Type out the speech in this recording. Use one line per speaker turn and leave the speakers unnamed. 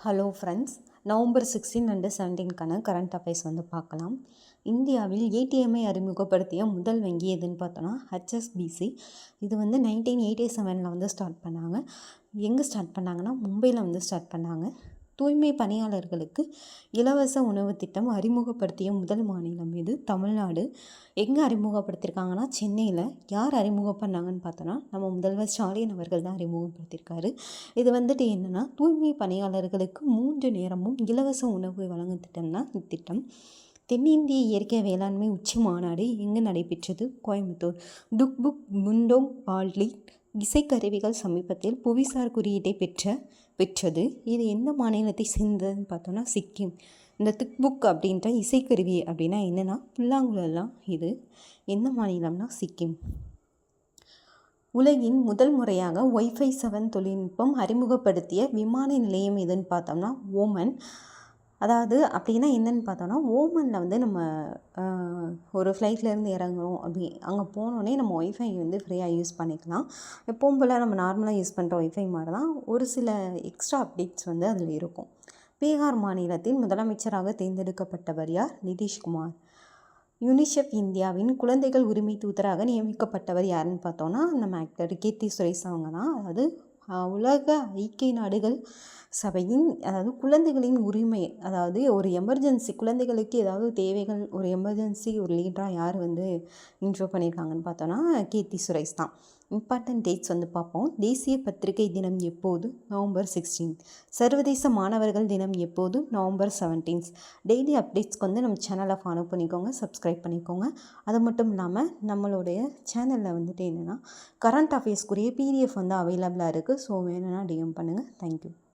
Hello friends, November 16 and 17க்கான current affairs பார்க்கலாம். இந்தியாவில் ஏடிஎம்ஐ அறிமுகப்படுத்திய முதல் வங்கி எதுன்னு பார்த்தோன்னா ஹெச்எஸ்பிசி. இது 1987 ஸ்டார்ட் பண்ணாங்க. எங்கே ஸ்டார்ட் பண்ணாங்கன்னா மும்பையில் ஸ்டார்ட் பண்ணாங்க. தூய்மை பணியாளர்களுக்கு இலவச உணவு திட்டம் அறிமுகப்படுத்திய முதல் மாநிலம் இது தமிழ்நாடு. எங்கே அறிமுகப்படுத்தியிருக்காங்கன்னா சென்னையில். யார் அறிமுகம் பண்ணாங்கன்னு பார்த்தோன்னா நம்ம முதல்வர் ஸ்டாலின் அவர்கள் தான் அறிமுகப்படுத்தியிருக்காரு. இது என்னென்னா தூய்மை பணியாளர்களுக்கு 3 நேரமும் இலவச உணவு வழங்கும் திட்டம்னா இத்திட்டம். தென்னிந்திய இயற்கை வேளாண்மை உச்சி மாநாடு எங்கே நடைபெற்றது? கோயம்புத்தூர். டுக்புக் முண்டோங் பால்லி இசைக்கருவிகள் சமீபத்தில் புவிசார் குறியீட்டை பெற்றது. இது எந்த மாநிலத்தை சேர்ந்ததுன்னு பார்த்தோன்னா சிக்கிம். இந்த துக்புக் அப்படின்ற இசைக்கருவி அப்படின்னா என்னென்னா புல்லாங்குழலாம். இது எந்த மாநிலம்னா சிக்கிம். உலகின் முதல் முறையாக Wi-Fi 7 தொழில்நுட்பம் அறிமுகப்படுத்திய விமான நிலையம் எதுன்னு பார்த்தோம்னா ஓமன். அதாவது அப்படின்னா என்னென்னு பார்த்தோன்னா ஓமனில் நம்ம ஒரு ஃப்ளைட்லேருந்து இறங்குறோம் அப்படி அங்கே போனோடனே நம்ம ஒய்ஃபை ஃப்ரீயாக யூஸ் பண்ணிக்கலாம். எப்பவும் போல் நம்ம நார்மலாக யூஸ் பண்ணுற ஒய்ஃபை மாதிரி தான். ஒரு சில எக்ஸ்ட்ரா அப்டேட்ஸ் அதில் இருக்கும். பீகார் மாநிலத்தின் முதலமைச்சராக தேர்ந்தெடுக்கப்பட்டவர் யார்? நிதிஷ்குமார். யுனிசெஃப் இந்தியாவின் குழந்தைகள் உரிமை தூதராக நியமிக்கப்பட்டவர் யாருன்னு பார்த்தோன்னா நம்ம ஆக்டர் கீர்த்தி சுரேஷ் அவங்க தான். அதாவது உலக ஐக்கிய நாடுகள் சபையின் அதாவது குழந்தைகளின் உரிமை, அதாவது ஒரு எமர்ஜென்சி குழந்தைகளுக்கு ஏதாவது தேவைகள், ஒரு எமர்ஜென்சி ஒரு லீடராக யார் இன்ட்ரோ பண்ணியிருக்காங்கன்னு பார்த்தோன்னா கீர்த்தி சுரேஷ் தான். இம்பார்ட்டன்ட் டேட்ஸ் பார்ப்போம். தேசிய பத்திரிகை தினம் எப்போது? நவம்பர் 16. சர்வதேச மாணவர்கள் தினம் எப்போது? நவம்பர் 17. டெய்லி அப்டேட்ஸ்க்கு நம்ம சேனலை ஃபாலோ பண்ணிக்கோங்க, சப்ஸ்கிரைப் பண்ணிக்கோங்க. அது மட்டும் இல்லாமல் நம்மளுடைய சேனலில் என்னென்னா கரண்ட் அஃபேர்ஸ்க்குரிய PDF அவைலபிளாக இருக்குது. ஸோ வேணும்னா டிஎம் பண்ணுங்கள். தேங்க்யூ.